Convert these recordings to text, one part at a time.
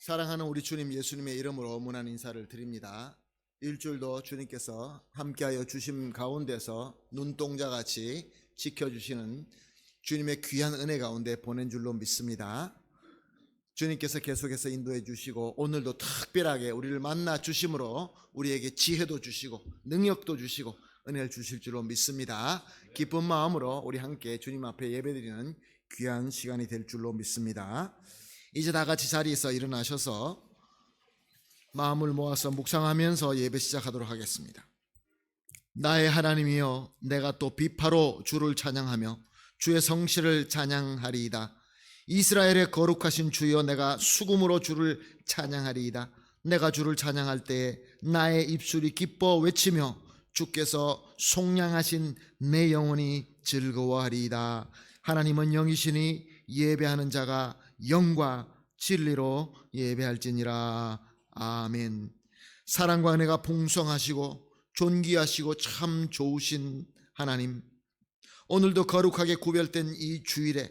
사랑하는 우리 주님 예수님의 이름으로 문안 인사를 드립니다. 일주일도 주님께서 함께하여 주심 가운데서 눈동자같이 지켜주시는 주님의 귀한 은혜 가운데 보낸 줄로 믿습니다. 주님께서 계속해서 인도해 주시고 오늘도 특별하게 우리를 만나 주심으로 우리에게 지혜도 주시고 능력도 주시고 은혜를 주실 줄로 믿습니다. 기쁜 마음으로 우리 함께 주님 앞에 예배드리는 귀한 시간이 될 줄로 믿습니다. 이제 다 같이 자리에서 일어나셔서 마음을 모아서 묵상하면서 예배 시작하도록 하겠습니다. 나의 하나님이여, 내가 또 비파로 주를 찬양하며 주의 성실을 찬양하리이다. 이스라엘의 거룩하신 주여, 내가 수금으로 주를 찬양하리이다. 내가 주를 찬양할 때에 나의 입술이 기뻐 외치며 주께서 속량하신 내 영혼이 즐거워하리이다. 하나님은 영이시니 예배하는 자가 영과 진리로 예배할지니라. 아멘. 사랑과 은혜가 풍성하시고 존귀하시고 참 좋으신 하나님, 오늘도 거룩하게 구별된 이 주일에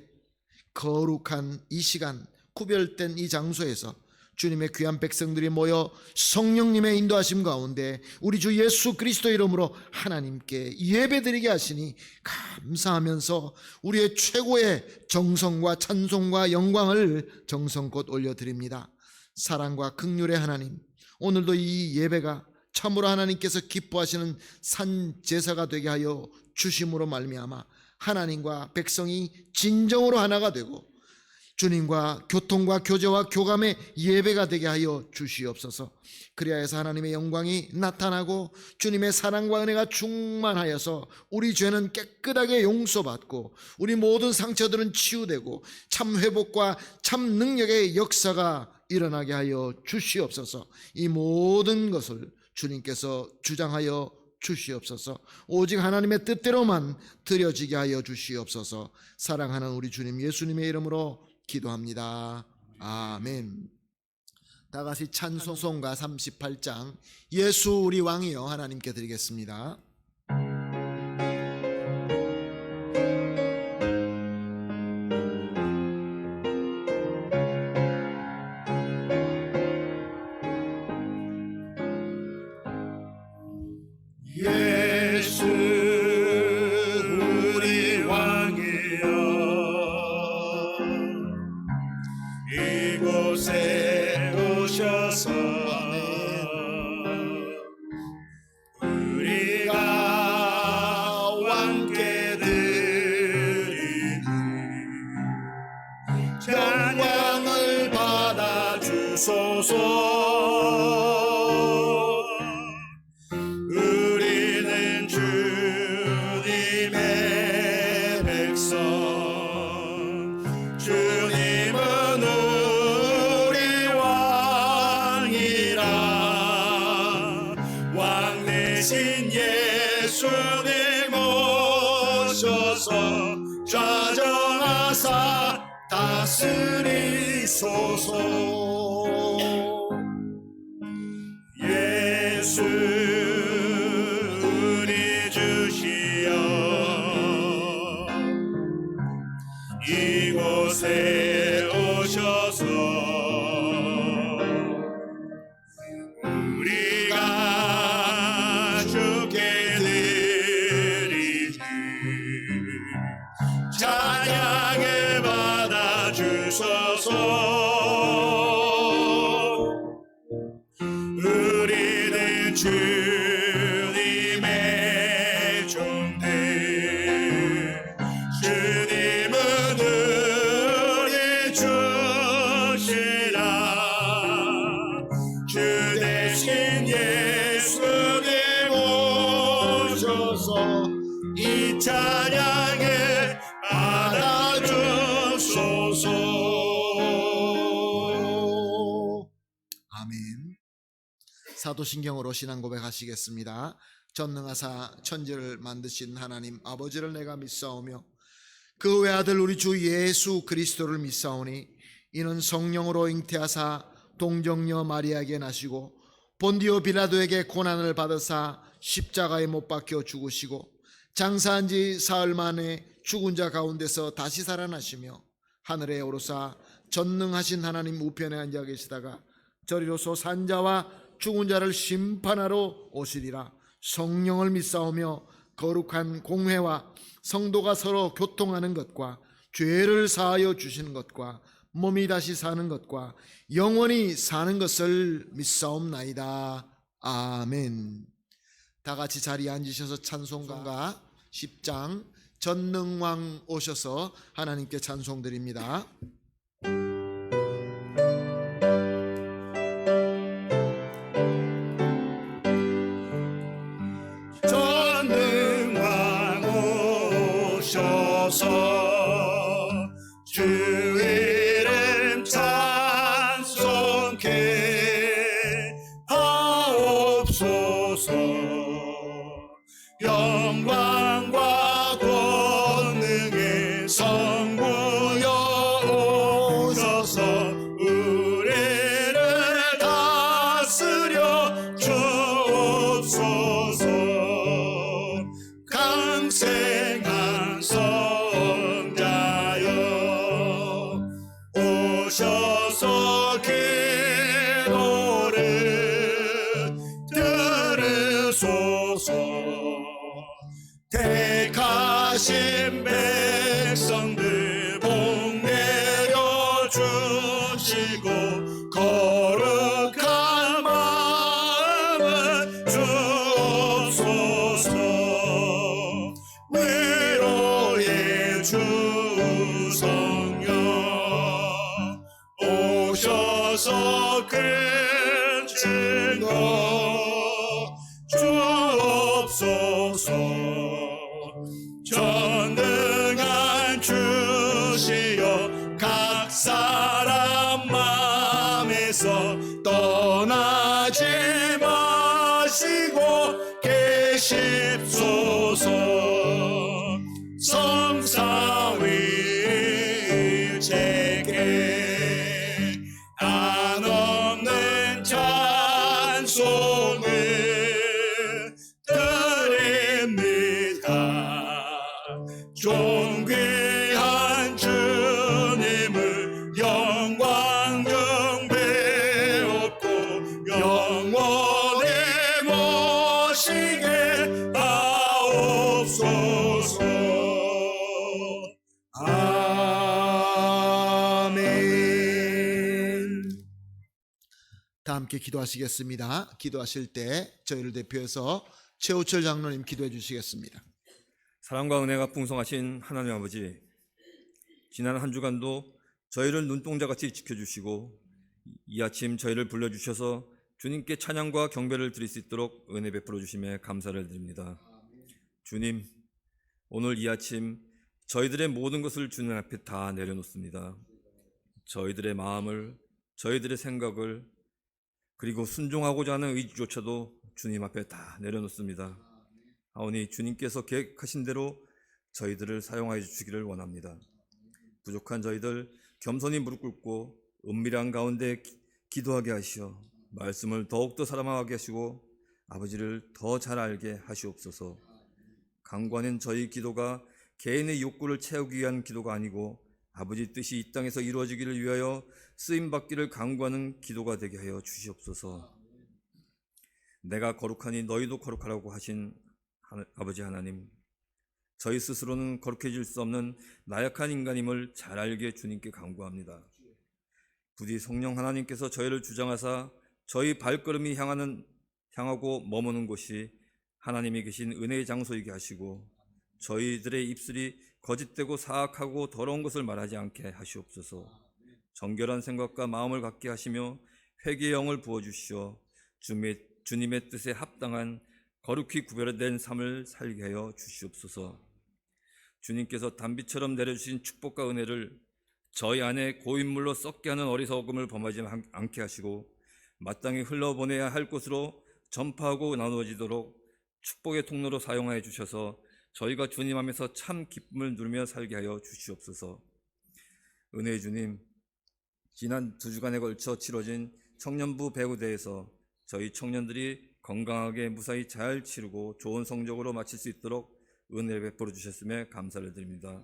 거룩한 이 시간, 구별된 이 장소에서 주님의 귀한 백성들이 모여 성령님의 인도하심 가운데 우리 주 예수 그리스도 이름으로 하나님께 예배드리게 하시니 감사하면서 우리의 최고의 정성과 찬송과 영광을 정성껏 올려드립니다. 사랑과 긍휼의 하나님, 오늘도 이 예배가 참으로 하나님께서 기뻐하시는 산제사가 되게 하여 주심으로 말미암아 하나님과 백성이 진정으로 하나가 되고 주님과 교통과 교제와 교감의 예배가 되게 하여 주시옵소서. 그리하여서 하나님의 영광이 나타나고 주님의 사랑과 은혜가 충만하여서 우리 죄는 깨끗하게 용서받고 우리 모든 상처들은 치유되고 참 회복과 참 능력의 역사가 일어나게 하여 주시옵소서. 이 모든 것을 주님께서 주장하여 주시옵소서. 오직 하나님의 뜻대로만 드려지게 하여 주시옵소서. 사랑하는 우리 주님 예수님의 이름으로 기도합니다. 아멘. 다 같이 찬송가 38장 예수 우리 왕이여 하나님께 드리겠습니다. 예수 우리 왕이여 이곳에 오셔서 우리가 왕께 드리니 찬양을 받아 주소서. 우리는 주님의 백성, 주님은 우리 왕이라. 왕 대신 예수님 오셔서 좌정하사 다스리소서. 예수 우리 주시여 이곳에 오셔서 우리가 주께 드리니 찬양을 받아 주소서. 우리는 주님의 종들, 주님은 우리 주시라. 주 대신 예수님 오셔서 이 찬양을 받아 주소서. 아멘. 사도신경으로 신앙 고백하시겠습니다. 전능하사 천지를 만드신 하나님 아버지를 내가 믿사오며 그 외아들 우리 주 예수 그리스도를 믿사오니 이는 성령으로 잉태하사 동정녀 마리아에게 나시고 본디오 빌라도에게 고난을 받으사 십자가에 못 박혀 죽으시고 장사한 지 사흘 만에 죽은 자 가운데서 다시 살아나시며 하늘에 오르사 전능하신 하나님 우편에 앉아 계시다가 저리로서 산자와 죽은 자를 심판하러 오시리라. 성령을 믿사오며 거룩한 공회와 성도가 서로 교통하는 것과 죄를 사하여 주시는 것과 몸이 다시 사는 것과 영원히 사는 것을 믿사옵나이다. 아멘. 다 같이 자리에 앉으셔서 찬송가 10장 전능왕 오셔서 하나님께 찬송 드립니다. 전능왕 오셔서 주 이름 찬송케 하옵소서. 영광과 권능의 성부여 오셔서 우리를 다스려 주옵소서. 강생한 성자여 오셔서 기도를 들으소서. 택하신 백성들 복 내려주시고 거룩한 마음을 주옵소서. 위로의 주 성령 오셔서 큰 증거 주옵소서. 전능한 주시여 각 사람 마음에서 떠나지 마시고 계십소서. 성사위일체계 한없는 찬송을 존귀한 주님을 영광 경배하고 영원히 모시게 하옵소서. 아멘. 다 함께 기도하시겠습니다. 기도하실 때 저희를 대표해서 최우철 장로님 기도해 주시겠습니다. 사랑과 은혜가 풍성하신 하나님 아버지, 지난 한 주간도 저희를 눈동자같이 지켜주시고 이 아침 저희를 불러주셔서 주님께 찬양과 경배를 드릴 수 있도록 은혜 베풀어 주심에 감사를 드립니다. 주님, 오늘 이 아침 저희들의 모든 것을 주님 앞에 다 내려놓습니다. 저희들의 마음을, 저희들의 생각을, 그리고 순종하고자 하는 의지조차도 주님 앞에 다 내려놓습니다. 하오니 주님께서 계획하신 대로 저희들을 사용하여 주시기를 원합니다. 부족한 저희들 겸손히 무릎 꿇고 은밀한 가운데 기도하게 하시어 말씀을 더욱더 사랑하게 하시고 아버지를 더 잘 알게 하시옵소서. 간구하는 저희 기도가 개인의 욕구를 채우기 위한 기도가 아니고 아버지 뜻이 이 땅에서 이루어지기를 위하여 쓰임받기를 간구하는 기도가 되게 하여 주시옵소서. 내가 거룩하니 너희도 거룩하라고 하신 아버지 하나님, 저희 스스로는 거룩해질 수 없는 나약한 인간임을 잘 알게 주님께 간구합니다. 부디 성령 하나님께서 저희를 주장하사 저희 발걸음이 향하고 머무는 곳이 하나님이 계신 은혜의 장소이게 하시고 저희들의 입술이 거짓되고 사악하고 더러운 것을 말하지 않게 하시옵소서. 정결한 생각과 마음을 갖게 하시며 회개의 영을 부어주시어 주님의 뜻에 합당한 거룩히 구별된 삶을 살게 하여 주시옵소서. 주님께서 단비처럼 내려주신 축복과 은혜를 저희 안에 고인물로 썩게 하는 어리석음을 범하지 않게 하시고 마땅히 흘러보내야 할 곳으로 전파하고 나누어지도록 축복의 통로로 사용하여 주셔서 저희가 주님 안에서 참 기쁨을 누리며 살게 하여 주시옵소서. 은혜의 주님, 지난 2주간에 걸쳐 치러진 청년부 배구대회에서 저희 청년들이 건강하게 무사히 잘 치르고 좋은 성적으로 마칠 수 있도록 은혜를 베풀어 주셨음에 감사를 드립니다.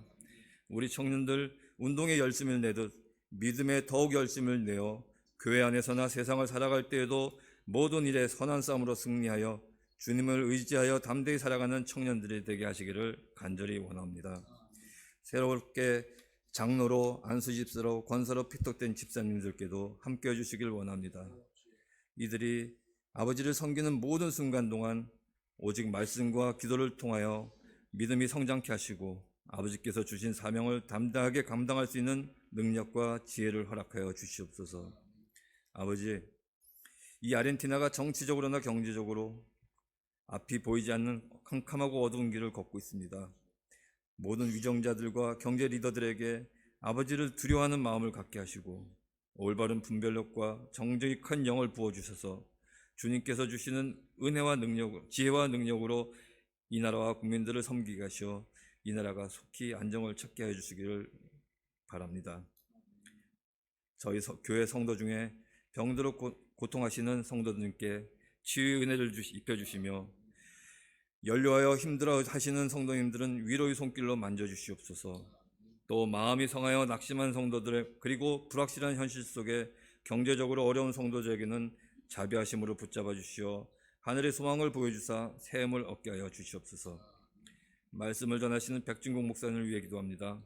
우리 청년들 운동에 열심을 내듯 믿음에 더욱 열심을 내어 교회 안에서나 세상을 살아갈 때에도 모든 일에 선한 싸움으로 승리하여 주님을 의지하여 담대히 살아가는 청년들이 되게 하시기를 간절히 원합니다. 새롭게 장로로 안수집사로 권사로 피톡된 집사님들께도 함께해 주시길 원합니다. 이들이 아버지를 섬기는 모든 순간 동안 오직 말씀과 기도를 통하여 믿음이 성장케 하시고 아버지께서 주신 사명을 담대하게 감당할 수 있는 능력과 지혜를 허락하여 주시옵소서. 아버지, 이 아르헨티나가 정치적으로나 경제적으로 앞이 보이지 않는 캄캄하고 어두운 길을 걷고 있습니다. 모든 위정자들과 경제 리더들에게 아버지를 두려워하는 마음을 갖게 하시고 올바른 분별력과 정직이 큰 영을 부어주셔서 주님께서 주시는 은혜와 능력, 지혜와 능력으로 이 나라와 국민들을 섬기게 하시어 이 나라가 속히 안정을 찾게 해주시기를 바랍니다. 저희 교회 성도 중에 병들어 고통하시는 성도들께 치유의 은혜를 입혀주시며 연료하여 힘들어 하시는 성도님들은 위로의 손길로 만져주시옵소서. 또 마음이 성하여 낙심한 성도들 그리고 불확실한 현실 속에 경제적으로 어려운 성도들에게는 자비하심으로 붙잡아 주시어 하늘의 소망을 보여주사 새 힘을 얻게 하여 주시옵소서. 말씀을 전하시는 백진국 목사님을 위해 기도합니다.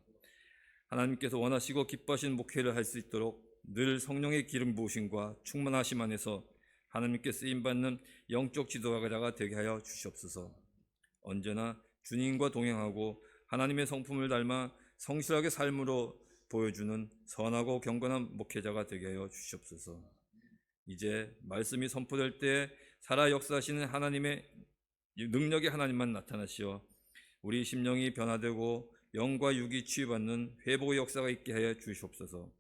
하나님께서 원하시고 기뻐하시는 목회를 할 수 있도록 늘 성령의 기름 부으심과 충만하심 안에서 하나님께 쓰임받는 영적 지도자가 되게 하여 주시옵소서. 언제나 주님과 동행하고 하나님의 성품을 닮아 성실하게 삶으로 보여주는 선하고 경건한 목회자가 되게 하여 주시옵소서. 이제 말씀이 선포될 때 살아 역사하시는 하나님의 능력의 하나님만 나타나시어 우리 심령이 변화되고 영과 육이 치유받는 회복의 역사가 있게 하여 주시옵소서.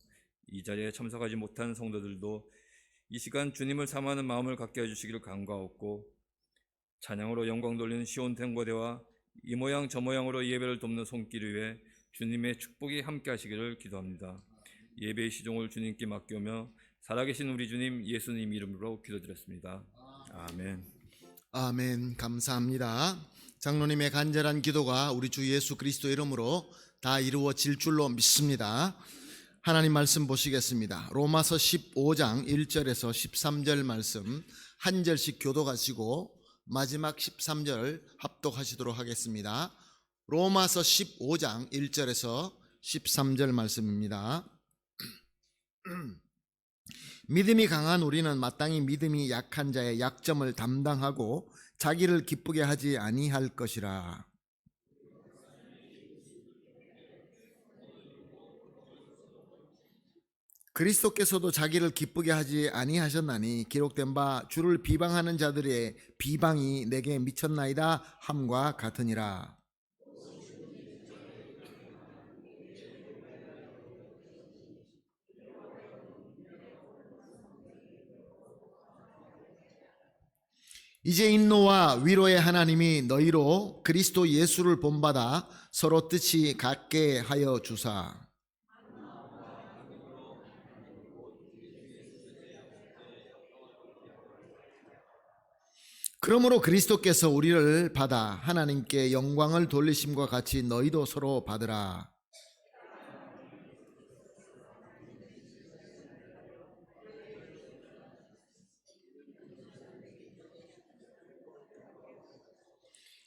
이 자리에 참석하지 못한 성도들도 이 시간 주님을 사모하는 마음을 갖게 해주시기를 간구하옵고 찬양으로 영광 돌리는 시온 탱고대와 이 모양 저 모양으로 예배를 돕는 손길 위에 주님의 축복이 함께 하시기를 기도합니다. 예배의 시종을 주님께 맡겨오며 살아계신 우리 주님 예수님 이름으로 기도드렸습니다. 아멘. 아멘. 감사합니다. 장로님의 간절한 기도가 우리 주 예수 그리스도 이름으로 다 이루어질 줄로 믿습니다. 하나님 말씀 보시겠습니다. 로마서 15장 1절에서 13절 말씀 한 절씩 교독하시고 마지막 13절 합독하시도록 하겠습니다. 로마서 15장 1절에서 13절 말씀입니다. 믿음이 강한 우리는 마땅히 믿음이 약한 자의 약점을 담당하고 자기를 기쁘게 하지 아니할 것이라. 그리스도께서도 자기를 기쁘게 하지 아니하셨나니 기록된 바 주를 비방하는 자들의 비방이 내게 미쳤나이다 함과 같으니라. 이제 인노와 위로의 하나님이 너희로 그리스도 예수를 본받아 서로 뜻이 같게 하여 주사. 그러므로 그리스도께서 우리를 받아 하나님께 영광을 돌리심과 같이 너희도 서로 받으라.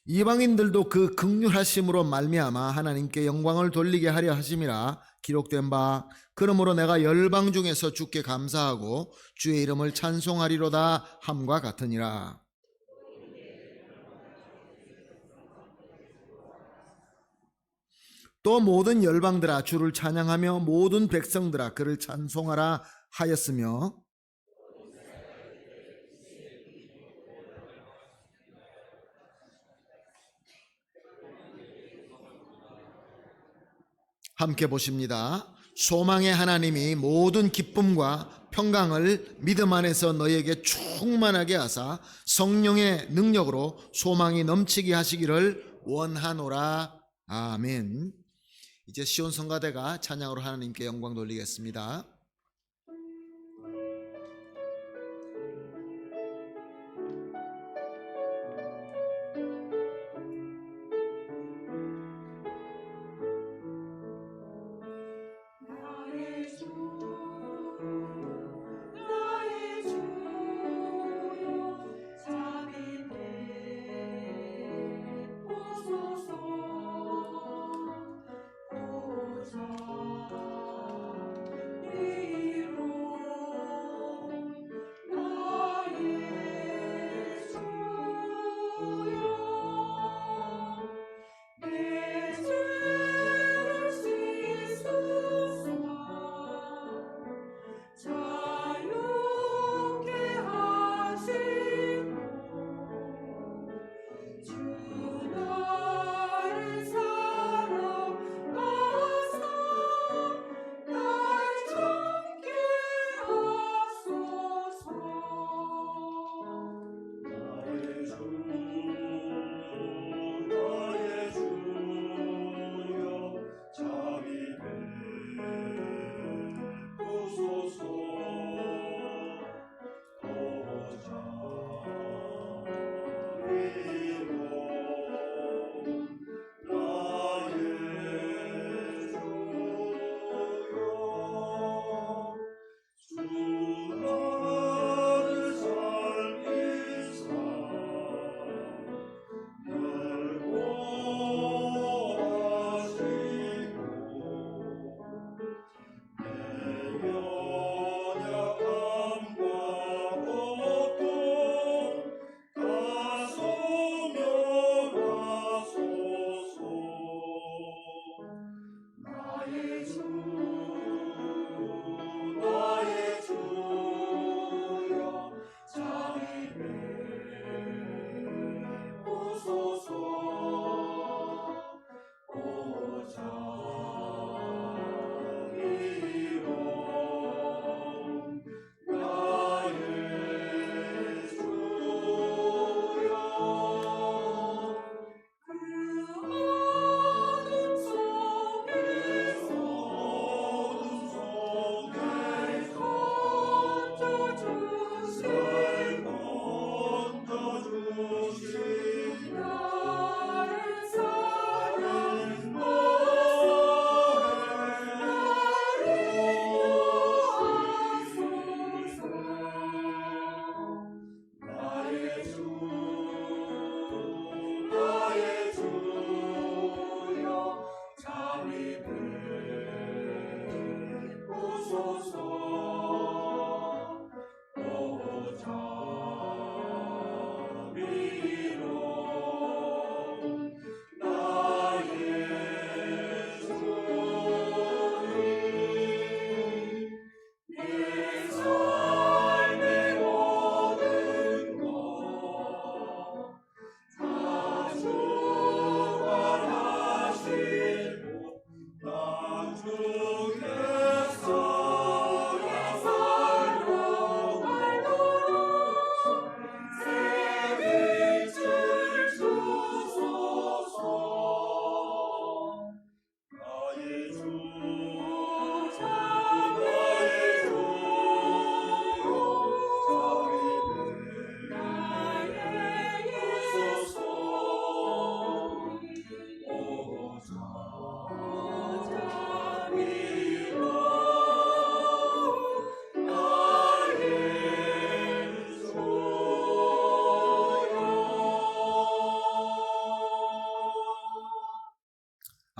이방인들도 그 긍휼하심으로 말미암아 하나님께 영광을 돌리게 하려 하심이라 기록된 바 그러므로 내가 열방 중에서 주께 감사하고 주의 이름을 찬송하리로다 함과 같으니라. 또 모든 열방들아 주를 찬양하며 모든 백성들아 그를 찬송하라 하였으며 함께 보십니다. 소망의 하나님이 모든 기쁨과 평강을 믿음 안에서 너희에게 충만하게 하사 성령의 능력으로 소망이 넘치게 하시기를 원하노라. 아멘. 이제 시온 성가대가 찬양으로 하나님께 영광 돌리겠습니다.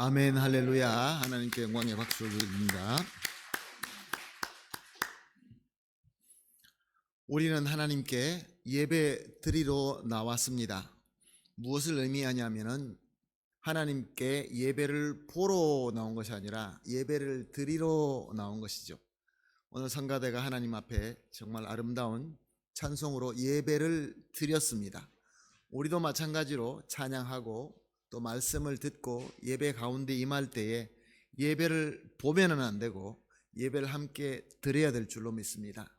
아멘, 할렐루야. 하나님께 영광의 박수를 드립니다. 우리는 하나님께 예배 드리러 나왔습니다. 무엇을 의미하냐면은 하나님께 예배를 보러 나온 것이 아니라 예배를 드리러 나온 것이죠. 오늘 성가대가 하나님 앞에 정말 아름다운 찬송으로 예배를 드렸습니다. 우리도 마찬가지로 찬양하고 또 말씀을 듣고 예배 가운데 임할 때에 예배를 보면은 안 되고 예배를 함께 드려야 될 줄로 믿습니다.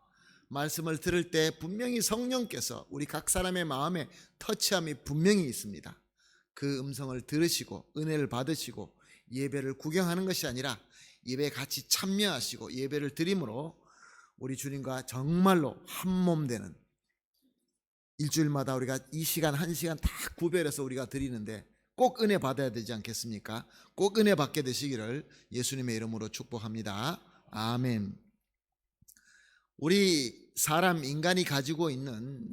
말씀을 들을 때 분명히 성령께서 우리 각 사람의 마음에 터치함이 분명히 있습니다. 그 음성을 들으시고 은혜를 받으시고 예배를 구경하는 것이 아니라 예배에 같이 참여하시고 예배를 드림으로 우리 주님과 정말로 한몸 되는, 일주일마다 우리가 이 시간 한 시간 다 구별해서 우리가 드리는데 꼭 은혜 받아야 되지 않겠습니까? 꼭 은혜 받게 되시기를 예수님의 이름으로 축복합니다. 아멘. 우리 사람 인간이 가지고 있는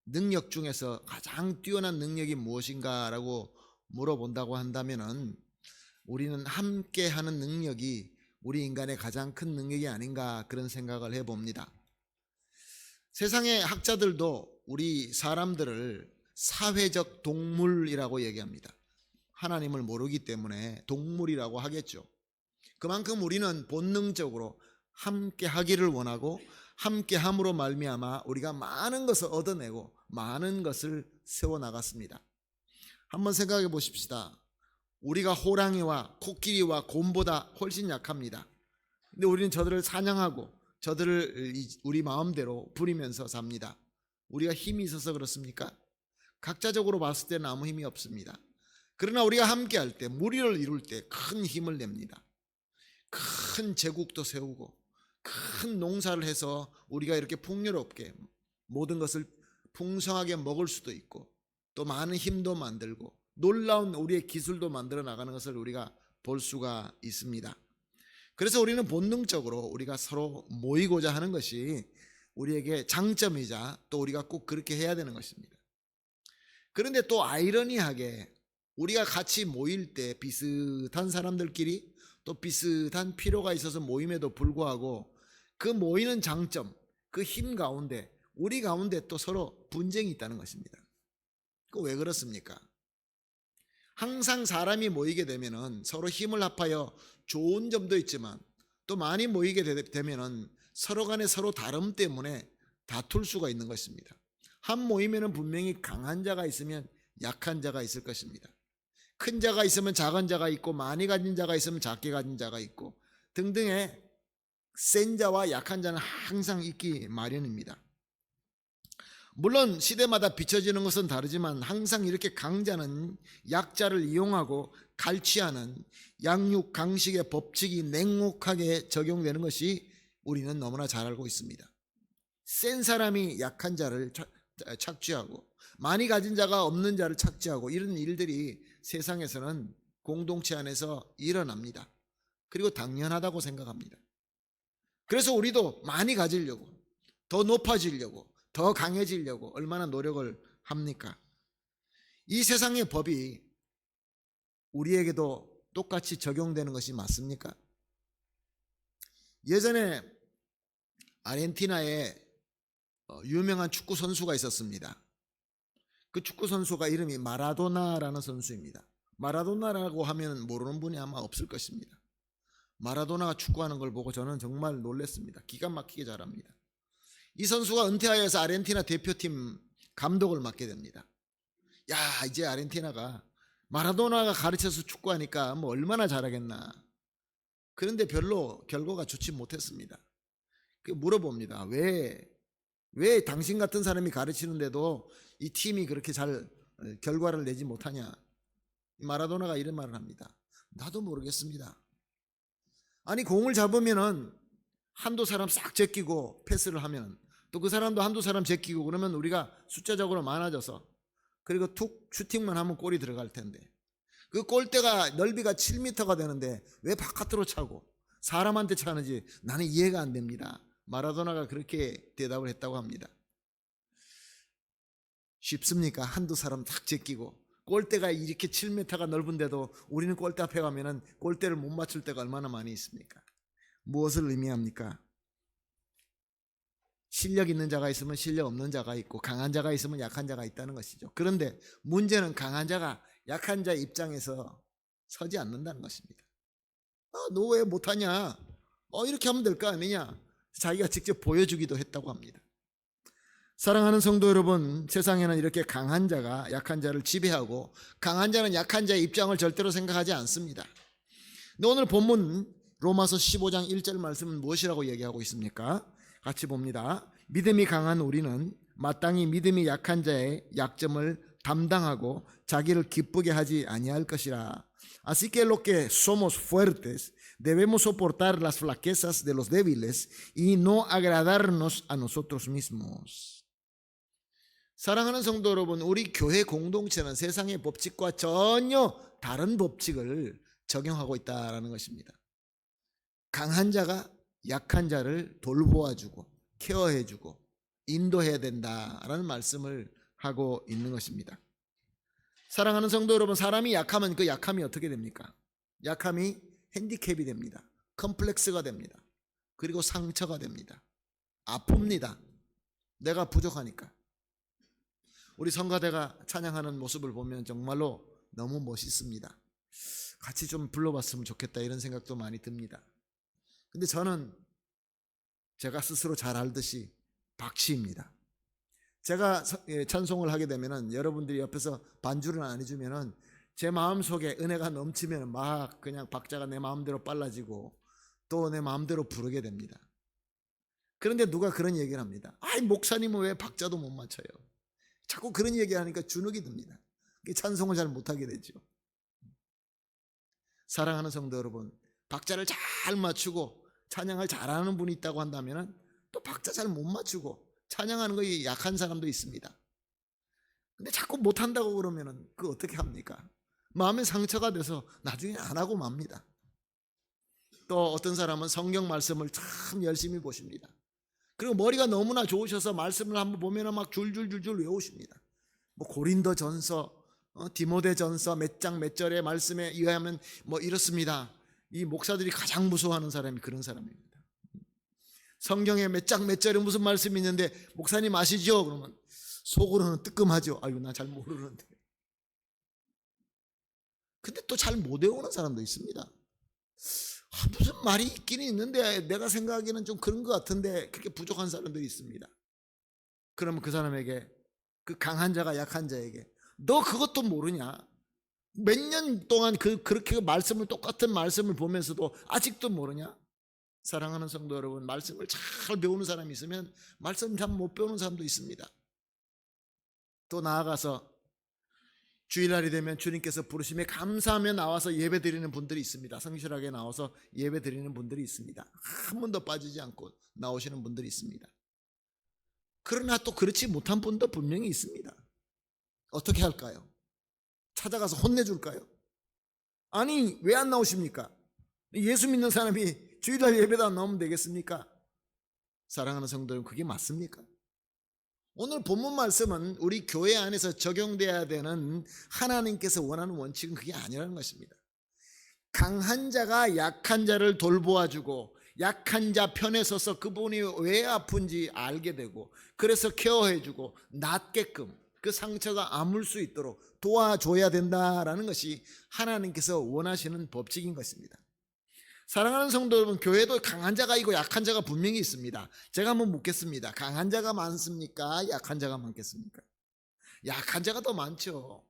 능력 중에서 가장 뛰어난 능력이 무엇인가라고 물어본다고 한다면은 우리는 함께하는 능력이 우리 인간의 가장 큰 능력이 아닌가, 그런 생각을 해봅니다. 세상의 학자들도 우리 사람들을 사회적 동물이라고 얘기합니다. 하나님을 모르기 때문에 동물이라고 하겠죠. 그만큼 우리는 본능적으로 함께 하기를 원하고 함께 함으로 말미암아 우리가 많은 것을 얻어내고 많은 것을 세워나갔습니다. 한번 생각해 보십시다. 우리가 호랑이와 코끼리와 곰보다 훨씬 약합니다. 근데 우리는 저들을 사냥하고 저들을 우리 마음대로 부리면서 삽니다. 우리가 힘이 있어서 그렇습니까? 각자적으로 봤을 때는 아무 힘이 없습니다. 그러나 우리가 함께 할 때, 무리를 이룰 때 큰 힘을 냅니다. 큰 제국도 세우고 큰 농사를 해서 우리가 이렇게 풍요롭게 모든 것을 풍성하게 먹을 수도 있고 또 많은 힘도 만들고 놀라운 우리의 기술도 만들어 나가는 것을 우리가 볼 수가 있습니다. 그래서 우리는 본능적으로 우리가 서로 모이고자 하는 것이 우리에게 장점이자 또 우리가 꼭 그렇게 해야 되는 것입니다. 그런데 또 아이러니하게 우리가 같이 모일 때 비슷한 사람들끼리 또 비슷한 필요가 있어서 모임에도 불구하고 그 모이는 장점, 그 힘 가운데 우리 가운데 또 서로 분쟁이 있다는 것입니다. 그 왜 그렇습니까? 항상 사람이 모이게 되면은 서로 힘을 합하여 좋은 점도 있지만 또 많이 모이게 되면은 서로 간에 서로 다름 때문에 다툴 수가 있는 것입니다. 한 모임에는 분명히 강한 자가 있으면 약한 자가 있을 것입니다. 큰 자가 있으면 작은 자가 있고 많이 가진 자가 있으면 작게 가진 자가 있고 등등의 센 자와 약한 자는 항상 있기 마련입니다. 물론 시대마다 비춰지는 것은 다르지만 항상 이렇게 강자는 약자를 이용하고 갈취하는 양육 강식의 법칙이 냉혹하게 적용되는 것이 우리는 너무나 잘 알고 있습니다. 센 사람이 약한 자를 착취하고 많이 가진 자가 없는 자를 착취하고 이런 일들이 세상에서는 공동체 안에서 일어납니다. 그리고 당연하다고 생각합니다. 그래서 우리도 많이 가지려고, 더 높아지려고, 더 강해지려고 얼마나 노력을 합니까? 이 세상의 법이 우리에게도 똑같이 적용되는 것이 맞습니까? 예전에 아르헨티나에 유명한 축구 선수가 있었습니다. 그 축구 선수가 이름이 마라도나라는 선수입니다. 마라도나라고 하면 모르는 분이 아마 없을 것입니다. 마라도나가 축구하는 걸 보고 저는 정말 놀랐습니다. 기가 막히게 잘합니다. 이 선수가 은퇴하여서 아르헨티나 대표팀 감독을 맡게 됩니다. 야, 이제 아르헨티나가 마라도나가 가르쳐서 축구하니까 뭐 얼마나 잘하겠나. 그런데 별로 결과가 좋지 못했습니다. 물어봅니다. 왜 당신 같은 사람이 가르치는데도 이 팀이 그렇게 잘 결과를 내지 못하냐? 마라도나가 이런 말을 합니다. 나도 모르겠습니다. 아니, 공을 잡으면은 한두 사람 싹 제끼고 패스를 하면 또 그 사람도 한두 사람 제끼고 그러면 우리가 숫자적으로 많아져서 그리고 툭 슈팅만 하면 골이 들어갈 텐데 그 골대가 넓이가 7m가 되는데 왜 바깥으로 차고 사람한테 차는지 나는 이해가 안 됩니다. 마라도나가 그렇게 대답을 했다고 합니다. 쉽습니까? 한두 사람 탁 제끼고 골대가 이렇게 7m가 넓은데도 우리는 골대 앞에 가면은 골대를 못 맞출 때가 얼마나 많이 있습니까? 무엇을 의미합니까? 실력 있는 자가 있으면 실력 없는 자가 있고 강한 자가 있으면 약한 자가 있다는 것이죠. 그런데 문제는 강한 자가 약한 자 입장에서 서지 않는다는 것입니다. 너 왜 못하냐? 이렇게 하면 될 거 아니냐? 자기가 직접 보여주기도 했다고 합니다. 사랑하는 성도 여러분, 세상에는 이렇게 강한 자가 약한 자를 지배하고 강한 자는 약한 자의 입장을 절대로 생각하지 않습니다. 근데 오늘 본문 로마서 15장 1절 말씀은 무엇이라고 얘기하고 있습니까? 같이 봅니다. 믿음이 강한 우리는 마땅히 믿음이 약한 자의 약점을 담당하고 자기를 기쁘게 하지 아니할 것이라. Así que lo que somos fuertes debemos soportar las flaquezas de los débiles y no agradarnos a nosotros mismos. 사랑하는 성도 여러분, 우리 교회 공동체는 세상의 법칙과 전혀 다른 법칙을 적용하고 있다는 것입니다. 강한 자가 약한 자를 돌보아주고 케어해주고 인도해야 된다라는 말씀을 하고 있는 것입니다. 사랑하는 성도 여러분, 사람이 약하면 그 약함이 어떻게 됩니까? 약함이 핸디캡이 됩니다. 컴플렉스가 됩니다. 그리고 상처가 됩니다. 아픕니다. 내가 부족하니까. 우리 성가대가 찬양하는 모습을 보면 정말로 너무 멋있습니다. 같이 좀 불러봤으면 좋겠다 이런 생각도 많이 듭니다. 근데 저는 제가 스스로 잘 알듯이 박치입니다. 제가 찬송을 하게 되면은 여러분들이 옆에서 반주를 안 해주면은 제 마음속에 은혜가 넘치면 막 그냥 박자가 내 마음대로 빨라지고 또 내 마음대로 부르게 됩니다. 그런데 누가 그런 얘기를 합니다. 아이, 목사님은 왜 박자도 못 맞춰요? 자꾸 그런 얘기하니까 주눅이 듭니다. 찬송을 잘 못하게 되죠. 사랑하는 성도 여러분, 박자를 잘 맞추고 찬양을 잘하는 분이 있다고 한다면 또 박자 잘 못 맞추고 찬양하는 거에 약한 사람도 있습니다. 근데 자꾸 못한다고 그러면 그거 어떻게 합니까? 마음의 상처가 돼서 나중에 안 하고 맙니다. 또 어떤 사람은 성경 말씀을 참 열심히 보십니다. 그리고 머리가 너무나 좋으셔서 말씀을 한번 보면 막 줄줄줄줄 외우십니다. 뭐 고린도전서, 디모데전서 몇 장 몇 절의 말씀에 의하면 뭐 이렇습니다. 이 목사들이 가장 무서워하는 사람이 그런 사람입니다. 성경에 몇 장 몇 절에 무슨 말씀이 있는데 목사님 아시죠? 그러면 속으로는 뜨끔하죠. 아유, 나 잘 모르는데. 근데 또 잘 못 외우는 사람도 있습니다. 무슨 말이 있긴 있는데 내가 생각하기에는 좀 그런 것 같은데 그렇게 부족한 사람들이 있습니다. 그러면 그 사람에게, 그 강한 자가 약한 자에게, 너 그것도 모르냐? 몇 년 동안 그렇게 말씀을, 똑같은 말씀을 보면서도 아직도 모르냐? 사랑하는 성도 여러분, 말씀을 잘 배우는 사람이 있으면 말씀 잘 못 배우는 사람도 있습니다. 또 나아가서 주일날이 되면 주님께서 부르심에 감사하며 나와서 예배 드리는 분들이 있습니다. 성실하게 나와서 예배 드리는 분들이 있습니다. 한 번도 빠지지 않고 나오시는 분들이 있습니다. 그러나 또 그렇지 못한 분도 분명히 있습니다. 어떻게 할까요? 찾아가서 혼내줄까요? 아니, 왜 안 나오십니까? 예수 믿는 사람이 주일날 예배도 안 나오면 되겠습니까? 사랑하는 성도 여러분, 그게 맞습니까? 오늘 본문 말씀은 우리 교회 안에서 적용돼야 되는 하나님께서 원하는 원칙은 그게 아니라는 것입니다. 강한 자가 약한 자를 돌보아주고 약한 자 편에 서서 그분이 왜 아픈지 알게 되고 그래서 케어해주고 낫게끔 그 상처가 아물 수 있도록 도와줘야 된다라는 것이 하나님께서 원하시는 법칙인 것입니다. 사랑하는 성도 여러분, 교회도 강한 자가 있고 약한 자가 분명히 있습니다. 제가 한번 묻겠습니다. 강한 자가 많습니까? 약한 자가 많겠습니까? 약한 자가 더 많죠.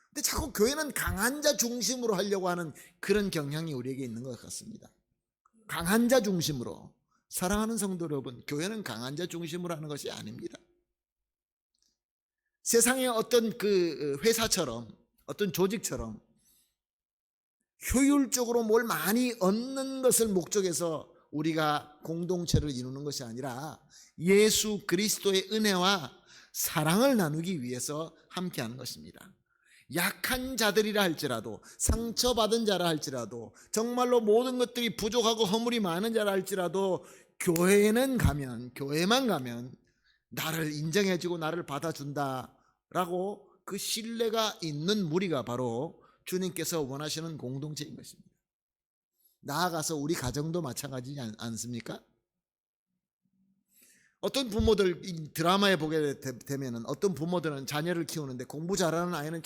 근데 자꾸 교회는 강한 자 중심으로 하려고 하는 그런 경향이 우리에게 있는 것 같습니다. 강한 자 중심으로. 사랑하는 성도 여러분, 교회는 강한 자 중심으로 하는 것이 아닙니다. 세상의 어떤 그 회사처럼, 어떤 조직처럼 효율적으로 뭘 많이 얻는 것을 목적해서 우리가 공동체를 이루는 것이 아니라 예수 그리스도의 은혜와 사랑을 나누기 위해서 함께하는 것입니다. 약한 자들이라 할지라도, 상처받은 자라 할지라도, 정말로 모든 것들이 부족하고 허물이 많은 자라 할지라도 교회만 가면 나를 인정해주고 나를 받아준다라고 그 신뢰가 있는 무리가 바로 주님께서 원하시는 공동체인 것입니다. 나아가서 우리 가정도 마찬가지지 않습니까? 어떤 부모들 이 드라마에 보게 되면은 어떤 부모들은 자녀를 키우는데 공부 잘하는 아이는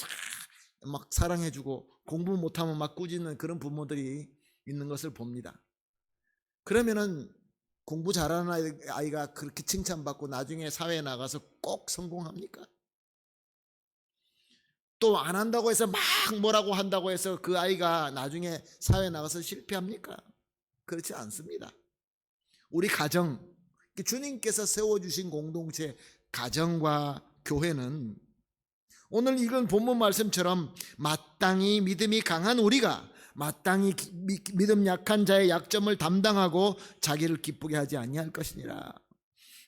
막 사랑해주고 공부 못하면 막 꾸짖는 그런 부모들이 있는 것을 봅니다. 그러면은 공부 잘하는 아이가 그렇게 칭찬받고 나중에 사회에 나가서 꼭 성공합니까? 또 안 한다고 해서 막 뭐라고 한다고 해서 그 아이가 나중에 사회에 나가서 실패합니까? 그렇지 않습니다. 우리 가정, 주님께서 세워주신 공동체 가정과 교회는 오늘 읽은 본문 말씀처럼 마땅히 믿음이 강한 우리가 마땅히 믿음 약한 자의 약점을 담당하고 자기를 기쁘게 하지 아니할 것이니라.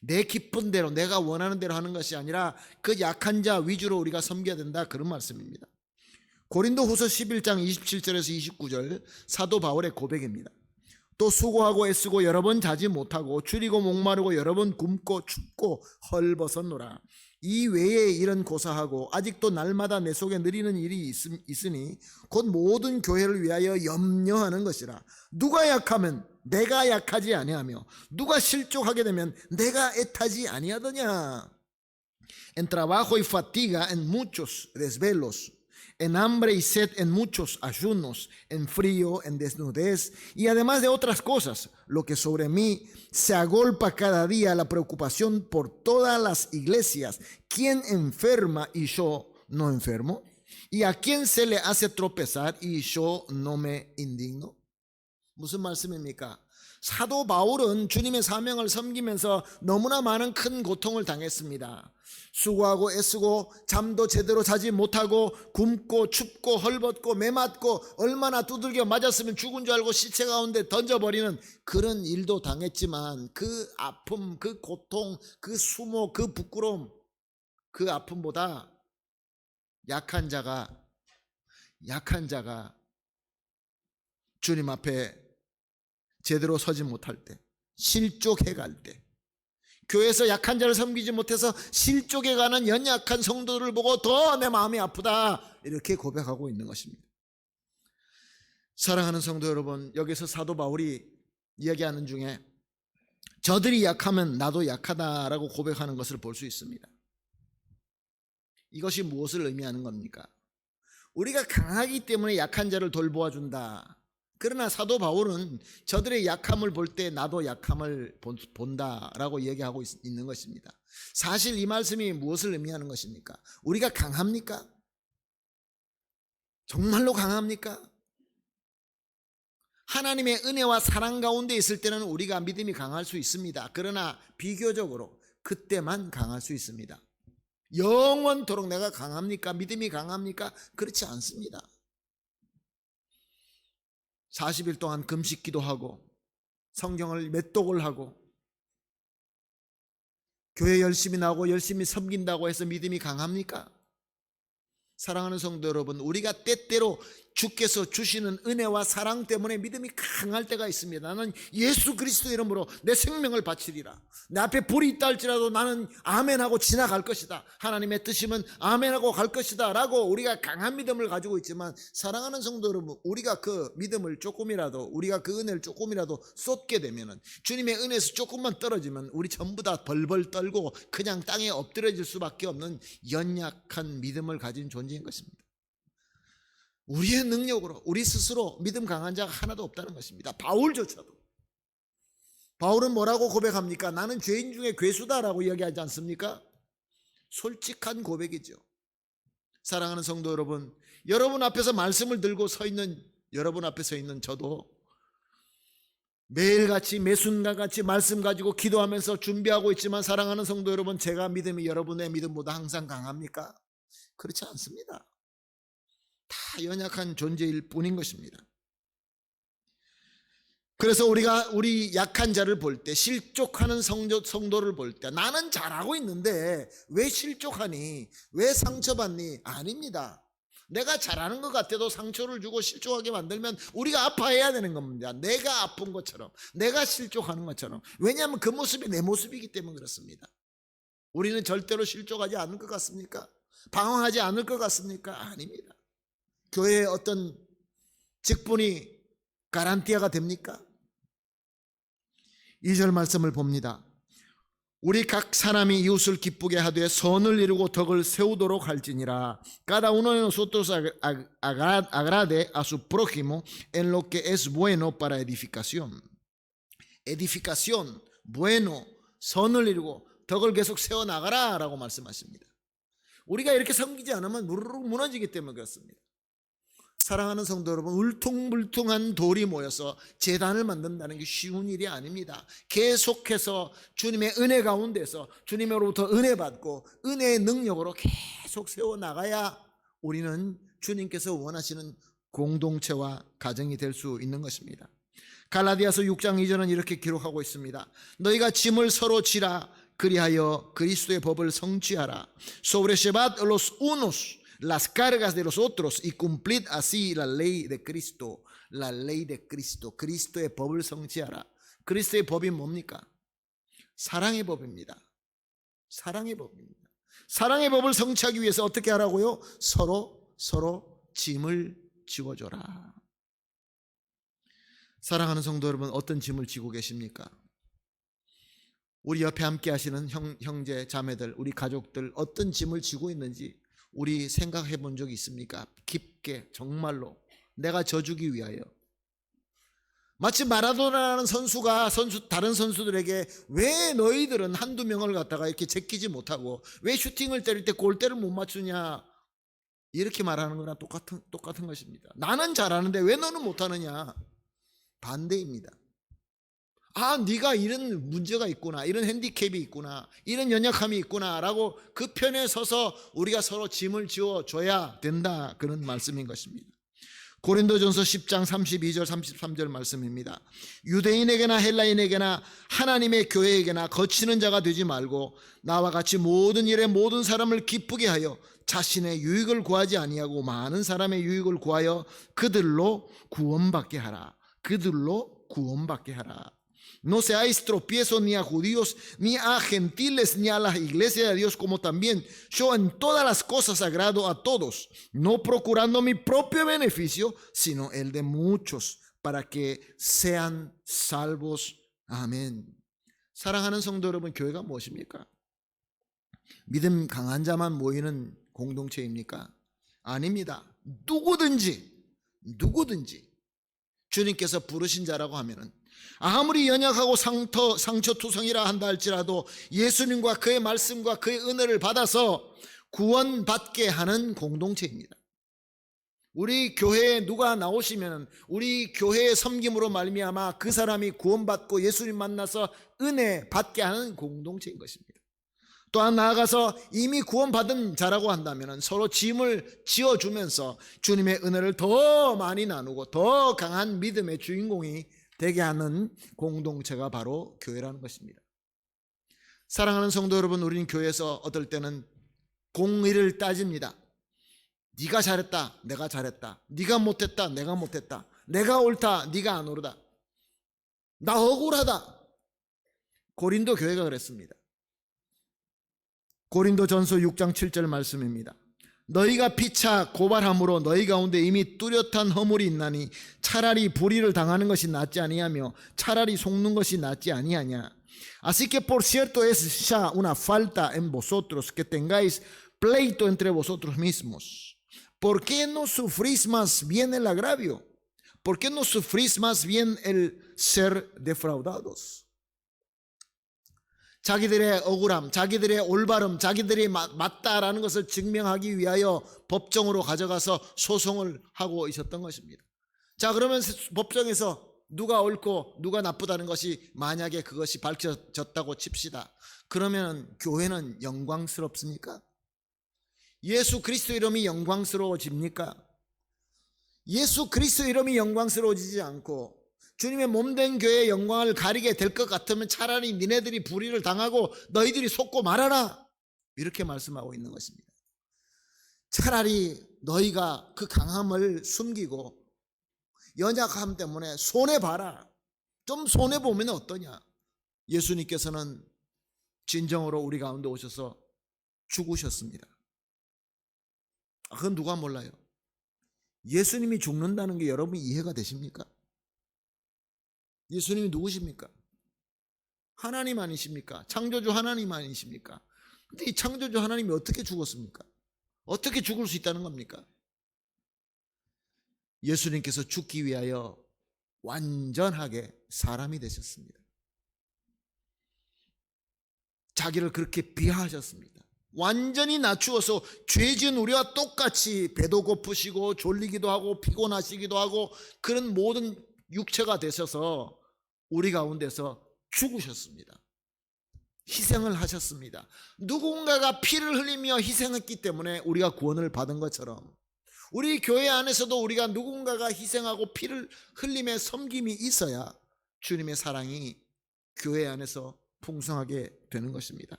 내 기쁜 대로 내가 원하는 대로 하는 것이 아니라 그 약한 자 위주로 우리가 섬겨야 된다, 그런 말씀입니다. 고린도후서 11장 27절에서 29절 사도 바울의 고백입니다. 또 수고하고 애쓰고 여러 번 자지 못하고 줄이고 목마르고 여러 번 굶고 춥고 헐벗었노라. 이 외에 일은 고사하고 아직도 날마다 내 속에 느리는 일이 있으니 곧 모든 교회를 위하여 염려하는 것이라. 누가 약하면 내가 약하지 아니하며 누가 실족하게 되면 내가 애타지 아니하더냐. En trabajo y fatiga, en muchos desvelos, en hambre y sed, en muchos ayunos, en frío, en desnudez, y además de otras cosas, lo que sobre mí se agolpa cada día la preocupación por todas las iglesias. ¿Quién enferma y yo no enfermo? ¿Y a quién se le hace tropezar y yo no me indigno? 무슨 말씀입니까? 사도 바울은 주님의 사명을 섬기면서 너무나 많은 큰 고통을 당했습니다. 수고하고 애쓰고 잠도 제대로 자지 못하고 굶고 춥고 헐벗고 매맞고 얼마나 두들겨 맞았으면 죽은 줄 알고 시체 가운데 던져버리는 그런 일도 당했지만 그 아픔, 그 고통, 그 수모, 그 부끄러움, 그 아픔보다 약한 자가 주님 앞에 제대로 서지 못할 때, 실족해 갈 때, 교회에서 약한 자를 섬기지 못해서 실족해 가는 연약한 성도들을 보고 더 내 마음이 아프다, 이렇게 고백하고 있는 것입니다. 사랑하는 성도 여러분, 여기서 사도 바울이 이야기하는 중에 저들이 약하면 나도 약하다라고 고백하는 것을 볼 수 있습니다. 이것이 무엇을 의미하는 겁니까? 우리가 강하기 때문에 약한 자를 돌보아 준다. 그러나 사도 바울은 저들의 약함을 볼 때 나도 약함을 본다라고 얘기하고 있는 것입니다. 사실 이 말씀이 무엇을 의미하는 것입니까? 우리가 강합니까? 정말로 강합니까? 하나님의 은혜와 사랑 가운데 있을 때는 우리가 믿음이 강할 수 있습니다. 그러나 비교적으로 그때만 강할 수 있습니다. 영원토록 내가 강합니까? 믿음이 강합니까? 그렇지 않습니다. 40일 동안 금식 기도하고 성경을 몇 독을 하고 교회 열심히 나오고 열심히 섬긴다고 해서 믿음이 강합니까? 사랑하는 성도 여러분, 우리가 때때로 주께서 주시는 은혜와 사랑 때문에 믿음이 강할 때가 있습니다. 나는 예수 그리스도 이름으로 내 생명을 바치리라. 내 앞에 불이 있다 할지라도 나는 아멘하고 지나갈 것이다. 하나님의 뜻이면 아멘하고 갈 것이다 라고 우리가 강한 믿음을 가지고 있지만, 사랑하는 성도 여러분, 우리가 그 믿음을 조금이라도, 우리가 그 은혜를 조금이라도 쏟게 되면은, 주님의 은혜에서 조금만 떨어지면 우리 전부 다 벌벌 떨고 그냥 땅에 엎드려질 수밖에 없는 연약한 믿음을 가진 존재인 것입니다. 우리의 능력으로 우리 스스로 믿음 강한 자가 하나도 없다는 것입니다. 바울조차도. 바울은 뭐라고 고백합니까? 나는 죄인 중에 괴수다라고 이야기하지 않습니까? 솔직한 고백이죠. 사랑하는 성도 여러분, 여러분 앞에서 말씀을 들고 서 있는 여러분 앞에 서 있는 저도 매일같이 매순간같이 말씀 가지고 기도하면서 준비하고 있지만, 사랑하는 성도 여러분, 제가 믿음이 여러분의 믿음보다 항상 강합니까? 그렇지 않습니다. 다 연약한 존재일 뿐인 것입니다. 그래서 우리가 우리 약한 자를 볼 때, 실족하는 성도를 볼 때, 나는 잘하고 있는데 왜 실족하니? 왜 상처받니? 아닙니다. 내가 잘하는 것 같아도 상처를 주고 실족하게 만들면 우리가 아파해야 되는 겁니다. 내가 아픈 것처럼, 내가 실족하는 것처럼. 왜냐하면 그 모습이 내 모습이기 때문에 그렇습니다. 우리는 절대로 실족하지 않을 것 같습니까? 방황하지 않을 것 같습니까? 아닙니다. 교회의 어떤 직분이 가란티아가 됩니까? 2절 말씀을 봅니다. 우리 각 사람이 이웃을 기쁘게 하되 선을 이루고 덕을 세우도록 할지니라. Cada uno de nosotros agrade a su prójimo en lo que es bueno para edificación. edificación, bueno, 선을 이루고 덕을 계속 세워나가라 라고 말씀하십니다. 우리가 이렇게 섬기지 않으면 무르르 무너지기 때문에 그렇습니다. 사랑하는 성도 여러분, 울퉁불퉁한 돌이 모여서 제단을 만든다는 게 쉬운 일이 아닙니다. 계속해서 주님의 은혜 가운데서 주님으로부터 은혜 받고 은혜의 능력으로 계속 세워나가야 우리는 주님께서 원하시는 공동체와 가정이 될 수 있는 것입니다. 갈라디아서 6장 2절은 이렇게 기록하고 있습니다. 너희가 짐을 서로 지라, 그리하여 그리스도의 법을 성취하라. Sobrellevad los unos las cargas de los otros y cumplid así la ley de Cristo. La ley de Cristo. 그리스도의 법을 성취하라. 그리스도의 법이 뭡니까? 사랑의 법입니다. 사랑의 법입니다. 사랑의 법을 성취하기 위해서 어떻게 하라고요? 서로 짐을 지워줘라. 사랑하는 성도 여러분, 어떤 짐을 지고 계십니까? 우리 옆에 함께 하시는 형제 자매들, 우리 가족들 어떤 짐을 지고 있는지 우리 생각해 본 적이 있습니까? 깊게 정말로 내가 져주기 위하여. 마치 마라도나라는 선수가 다른 선수들에게 왜 너희들은 한두 명을 갖다가 이렇게 제끼지 못하고 왜 슈팅을 때릴 때 골대를 못 맞추냐 이렇게 말하는 거랑 똑같은 것입니다. 나는 잘하는데 왜 너는 못하느냐, 반대입니다. 아, 네가 이런 문제가 있구나, 이런 핸디캡이 있구나, 이런 연약함이 있구나 라고 그 편에 서서 우리가 서로 짐을 지워줘야 된다, 그런 말씀인 것입니다. 고린도전서 10장 32절 33절 말씀입니다. 유대인에게나 헬라인에게나 하나님의 교회에게나 거치는 자가 되지 말고 나와 같이 모든 일에 모든 사람을 기쁘게 하여 자신의 유익을 구하지 아니하고 많은 사람의 유익을 구하여 그들로 구원받게 하라. 그들로 구원받게 하라. No seáis tropiezos ni a judíos, ni a gentiles, ni a la iglesia de Dios, como también yo en todas las cosas agrado a todos, no procurando mi propio beneficio, sino el de muchos, para que sean salvos. 아멘. 사랑하는 성도 여러분, 교회가 무엇입니까? 믿음 강한 자만 모이는 공동체입니까? 아닙니다. 누구든지 주님께서 부르신 자라고 하면은 아무리 연약하고 상처투성이라 한다 할지라도 예수님과 그의 말씀과 그의 은혜를 받아서 구원받게 하는 공동체입니다. 우리 교회에 누가 나오시면 우리 교회의 섬김으로 말미암아 그 사람이 구원받고 예수님 만나서 은혜 받게 하는 공동체인 것입니다. 또한 나아가서 이미 구원받은 자라고 한다면 서로 짐을 지어주면서 주님의 은혜를 더 많이 나누고 더 강한 믿음의 주인공이 되게 하는 공동체가 바로 교회라는 것입니다. 사랑하는 성도 여러분, 우리는 교회에서 어떨 때는 공의를 따집니다. 네가 잘했다, 내가 잘했다. 네가 못했다, 내가 못했다. 내가 옳다, 네가 안 옳다. 나 억울하다. 고린도 교회가 그랬습니다. 고린도전서 6장 7절 말씀입니다. 너희가 피차 고발함으로 너희 가운데 이미 뚜렷한 허물이 있나니 차라리 불의를 당하는 것이 낫지 아니하며 차라리 속는 것이 낫지 아니하냐. Así que por cierto es ya una falta en vosotros que tengáis pleito entre vosotros mismos. ¿Por qué no sufrís más bien el agravio? ¿Por qué no sufrís más bien el ser defraudados? 자기들의 억울함, 자기들의 올바름, 자기들이 맞다라는 것을 증명하기 위하여 법정으로 가져가서 소송을 하고 있었던 것입니다. 자, 그러면 법정에서 누가 옳고 누가 나쁘다는 것이 만약에 그것이 밝혀졌다고 칩시다. 그러면 교회는 영광스럽습니까? 예수 그리스도 이름이 영광스러워집니까? 예수 그리스도 이름이 영광스러워지지 않고 주님의 몸된 교회의 영광을 가리게 될 것 같으면 차라리 니네들이 불의를 당하고 너희들이 속고 말아라, 이렇게 말씀하고 있는 것입니다. 차라리 너희가 그 강함을 숨기고 연약함 때문에 손해봐라. 좀 손해보면 어떠냐. 예수님께서는 진정으로 우리 가운데 오셔서 죽으셨습니다. 그건 누가 몰라요? 예수님이 죽는다는 게 여러분 이해가 되십니까? 예수님이 누구십니까? 하나님 아니십니까? 창조주 하나님 아니십니까? 근데 이 창조주 하나님이 어떻게 죽었습니까? 어떻게 죽을 수 있다는 겁니까? 예수님께서 죽기 위하여 완전하게 사람이 되셨습니다. 자기를 그렇게 비하하셨습니다. 완전히 낮추어서 죄 지은 우리와 똑같이 배도 고프시고 졸리기도 하고 피곤하시기도 하고 그런 모든 육체가 되셔서 우리 가운데서 죽으셨습니다. 희생을 하셨습니다. 누군가가 피를 흘리며 희생했기 때문에 우리가 구원을 받은 것처럼 우리 교회 안에서도 우리가 누군가가 희생하고 피를 흘림에 섬김이 있어야 주님의 사랑이 교회 안에서 풍성하게 되는 것입니다.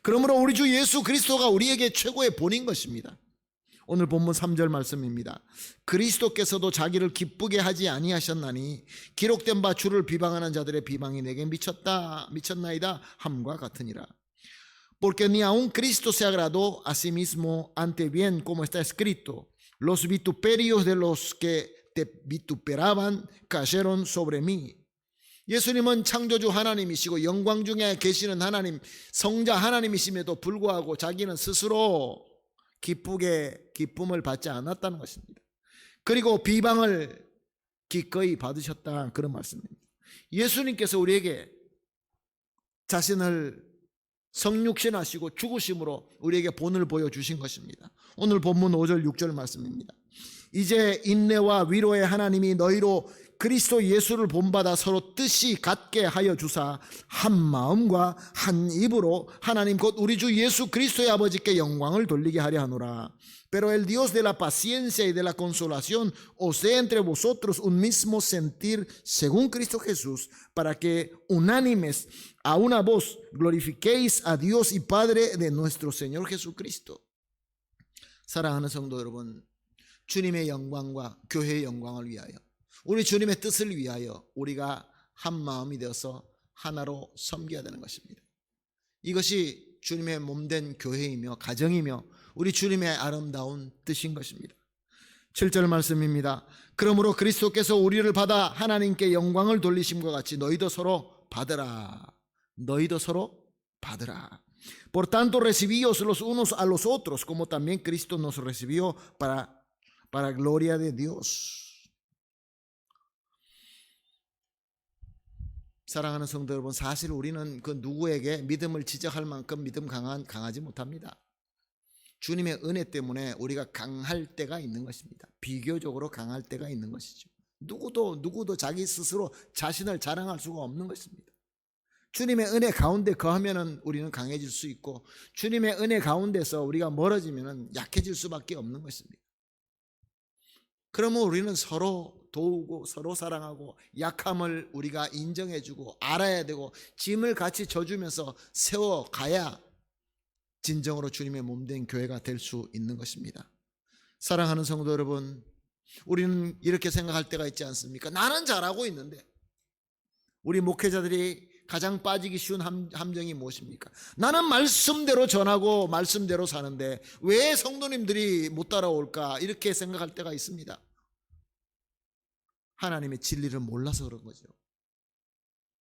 그러므로 우리 주 예수 그리스도가 우리에게 최고의 본인 것입니다. 오늘 본문 3절 말씀입니다. 그리스도께서도 자기를 기쁘게 하지 아니하셨나니 기록된 바 주를 비방하는 자들의 비방이 내게 미쳤나이다 함과 같으니라. Porque ni aun Cristo se agradó a sí mismo, ante bien como está escrito, los vituperios de los que te vituperaban cayeron sobre mí. 예수님은 창조주 하나님이시고 영광 중에 계시는 하나님, 성자 하나님이심에도 불구하고 자기는 스스로 기쁨을 받지 않았다는 것입니다. 그리고 비방을 기꺼이 받으셨다, 그런 말씀입니다. 예수님께서 우리에게 자신을 성육신하시고 죽으심으로 우리에게 본을 보여주신 것입니다. 오늘 본문 5절 6절 말씀입니다. 이제 인내와 위로의 하나님이 너희로 그리스도 예수를 본받아 서로 뜻이 같게 하여 주사 한 마음과 한 입으로 하나님 곧 우리 주 예수 그리스도의 아버지께 영광을 돌리게 하려 하노라. Pero el Dios de la paciencia y de la consolación os dé entre vosotros un mismo sentir según Cristo Jesús, para que unánimes a una voz glorifiquéis a Dios y Padre de nuestro Señor Jesucristo. 사랑하는 성도 여러분, 주님의 영광과 교회의 영광을 위하여, 우리 주님의 뜻을 위하여 우리가 한 마음이 되어서 하나로 섬겨야 되는 것입니다. 이것이 주님의 몸된 교회이며 가정이며 우리 주님의 아름다운 뜻인 것입니다. 7절 말씀입니다. 그러므로 그리스도께서 우리를 받아 하나님께 영광을 돌리심과 같이 너희도 서로 받으라. 너희도 서로 받으라. Por tanto recibíos los unos a los otros como también Cristo nos recibió para gloria de Dios. 사랑하는 성도 여러분, 사실 우리는 그 누구에게 믿음을 지적할 만큼 믿음 강하지 못합니다. 주님의 은혜 때문에 우리가 강할 때가 있는 것입니다. 비교적으로 강할 때가 있는 것이죠. 누구도 자기 스스로 자신을 자랑할 수가 없는 것입니다. 주님의 은혜 가운데 거하면은 우리는 강해질 수 있고, 주님의 은혜 가운데서 우리가 멀어지면은 약해질 수밖에 없는 것입니다. 그러면 우리는 서로 도우고 서로 사랑하고 약함을 우리가 인정해주고 알아야 되고 짐을 같이 져주면서 세워가야 진정으로 주님의 몸된 교회가 될 수 있는 것입니다. 사랑하는 성도 여러분, 우리는 이렇게 생각할 때가 있지 않습니까? 나는 잘하고 있는데. 우리 목회자들이 가장 빠지기 쉬운 함정이 무엇입니까? 나는 말씀대로 전하고 말씀대로 사는데 왜 성도님들이 못 따라올까? 이렇게 생각할 때가 있습니다. 하나님의 진리를 몰라서 그런 거죠.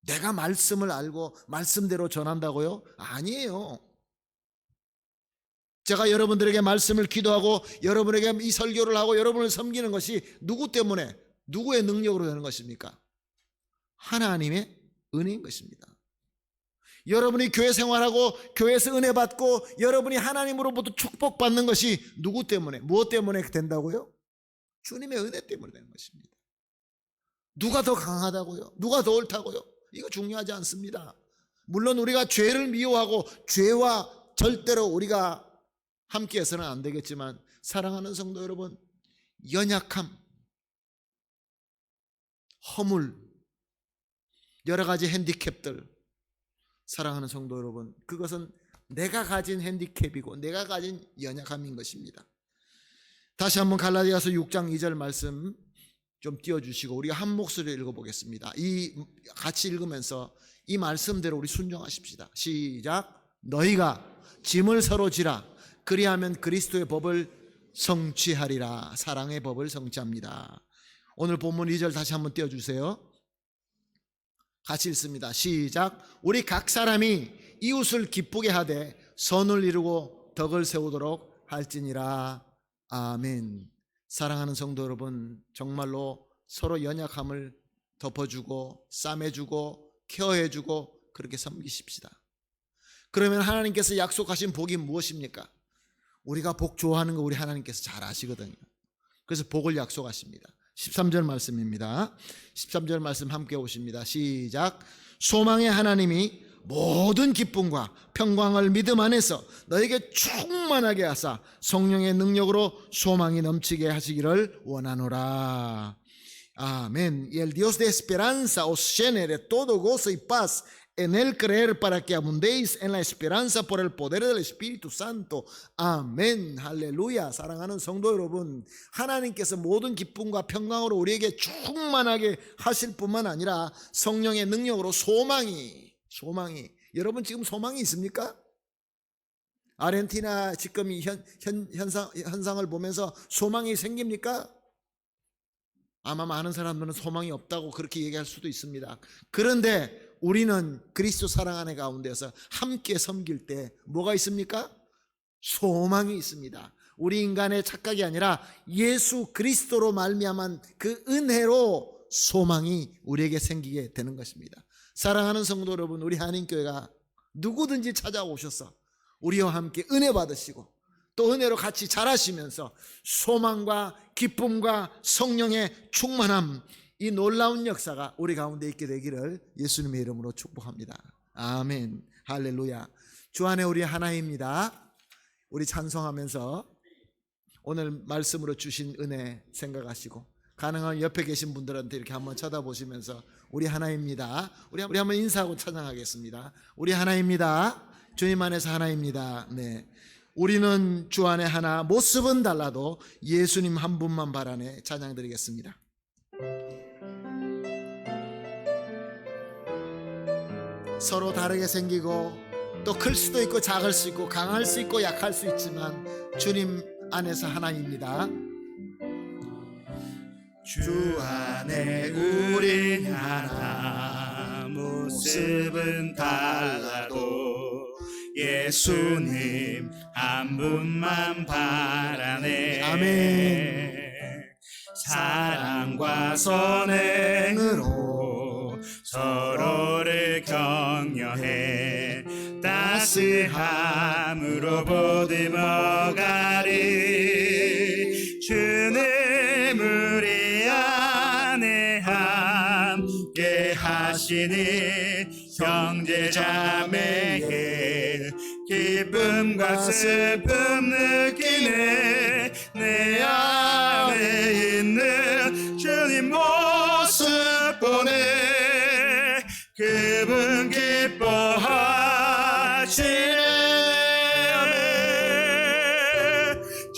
내가 말씀을 알고 말씀대로 전한다고요? 아니에요. 제가 여러분들에게 말씀을 기도하고 여러분에게 이 설교를 하고 여러분을 섬기는 것이 누구 때문에, 누구의 능력으로 되는 것입니까? 하나님의 은혜인 것입니다. 여러분이 교회 생활하고 교회에서 은혜 받고 여러분이 하나님으로부터 축복받는 것이 누구 때문에, 무엇 때문에 된다고요? 주님의 은혜 때문에 되는 것입니다. 누가 더 강하다고요? 누가 더 옳다고요? 이거 중요하지 않습니다. 물론 우리가 죄를 미워하고 죄와 절대로 우리가 함께해서는 안 되겠지만, 사랑하는 성도 여러분, 연약함, 허물, 여러 가지 핸디캡들, 사랑하는 성도 여러분, 그것은 내가 가진 핸디캡이고 내가 가진 연약함인 것입니다. 다시 한번 갈라디아서 6장 2절 말씀 좀 띄워주시고 우리가 한 목소리로 읽어보겠습니다. 같이 읽으면서 이 말씀대로 우리 순종하십시다. 시작. 너희가 짐을 서로 지라. 그리하면 그리스도의 법을 성취하리라. 사랑의 법을 성취합니다. 오늘 본문 2절 다시 한번 띄워주세요. 같이 읽습니다. 시작. 우리 각 사람이 이웃을 기쁘게 하되 선을 이루고 덕을 세우도록 할지니라. 아멘. 사랑하는 성도 여러분, 정말로 서로 연약함을 덮어주고 싸매주고 케어해주고 그렇게 섬기십시다. 그러면 하나님께서 약속하신 복이 무엇입니까? 우리가 복 좋아하는 거 우리 하나님께서 잘 아시거든요. 그래서 복을 약속하십니다. 13절 말씀입니다. 13절 말씀 함께 오십니다. 시작. 소망의 하나님이 모든 기쁨과 평강을 믿음 안에서 너에게 충만하게 하사 성령의 능력으로 소망이 넘치게 하시기를 원하노라. Amén. Y el Dios de esperanza os llene de todo gozo y paz en el creer para que abundéis en la esperanza por el poder del Espíritu Santo. 아멘. 할렐루야. 사랑하는 성도 여러분, 하나님께서 모든 기쁨과 평강으로 우리에게 충만하게 하실 뿐만 아니라 성령의 능력으로 소망이 여러분 지금 소망이 있습니까? 아르헨티나 지금 이 현상을 보면서 소망이 생깁니까? 아마 많은 사람들은 소망이 없다고 그렇게 얘기할 수도 있습니다. 그런데 우리는 그리스도 사랑 안에 가운데서 함께 섬길 때 뭐가 있습니까? 소망이 있습니다. 우리 인간의 착각이 아니라 예수 그리스도로 말미암은 그 은혜로 소망이 우리에게 생기게 되는 것입니다. 사랑하는 성도 여러분, 우리 한인교회가 누구든지 찾아오셔서 우리와 함께 은혜 받으시고 또 은혜로 같이 자라시면서 소망과 기쁨과 성령의 충만함, 이 놀라운 역사가 우리 가운데 있게 되기를 예수님의 이름으로 축복합니다. 아멘. 할렐루야. 주 안에 우리 하나입니다. 우리 찬송하면서 오늘 말씀으로 주신 은혜 생각하시고 가능한 옆에 계신 분들한테 이렇게 한번 쳐다보시면서 우리 하나입니다. 우리 한번 인사하고 찬양하겠습니다. 우리 하나입니다. 주님 안에서 하나입니다. 네. 우리는 주 안에 하나, 모습은 달라도 예수님 한 분만 바라네. 찬양 드리겠습니다. 서로 다르게 생기고 또 클 수도 있고 작을 수 있고 강할 수 있고 약할 수 있지만 주님 안에서 하나입니다. 주 안에 우린 하나, 모습은 달라도 예수님 한 분만 바라네. 아멘. 사랑과 선행으로 서로를 격려해 따스함으로 보듬어가리. 주님 우리 안에 함께 하시니 형제자매의 기쁨과 슬픔 느끼네. 내 안에 있는 주님 모습 보네. 그분 기뻐하시네.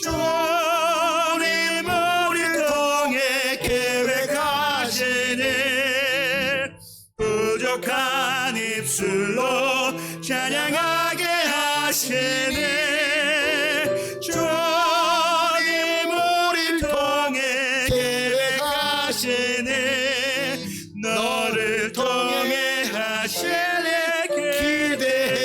주님 우리 통해 계획하시니 부족한 입술로 찬양하게 하시니. 주님 우리 통해 계획하시니 너를 통해 하시니 기대해.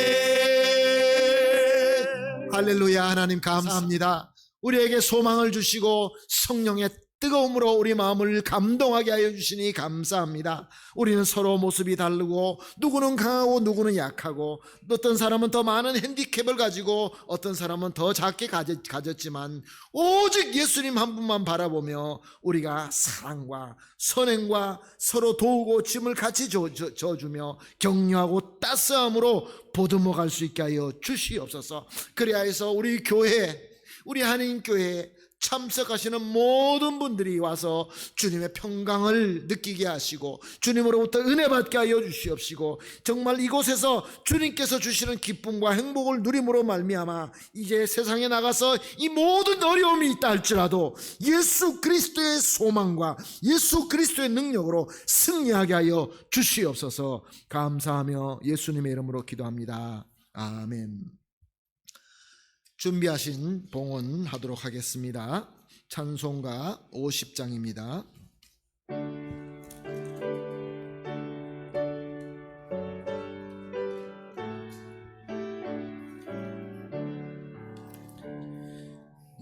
할렐루야. 하나님 감사합니다. 우리에게 소망을 주시고 성령의 뜨거움으로 우리 마음을 감동하게 하여 주시니 감사합니다. 우리는 서로 모습이 다르고 누구는 강하고 누구는 약하고 어떤 사람은 더 많은 핸디캡을 가지고 어떤 사람은 더 작게 가졌지만 오직 예수님 한 분만 바라보며 우리가 사랑과 선행과 서로 도우고 짐을 같이 져주며 격려하고 따스함으로 보듬어 갈 수 있게 하여 주시옵소서. 그래야 해서 우리 교회, 우리 한인교회에 참석하시는 모든 분들이 와서 주님의 평강을 느끼게 하시고 주님으로부터 은혜 받게 하여 주시옵시고 정말 이곳에서 주님께서 주시는 기쁨과 행복을 누림으로 말미암아 이제 세상에 나가서 이 모든 어려움이 있다 할지라도 예수 그리스도의 소망과 예수 그리스도의 능력으로 승리하게 하여 주시옵소서. 감사하며 예수님의 이름으로 기도합니다. 아멘. 준비하신 봉헌하도록 하겠습니다. 찬송가 50장입니다.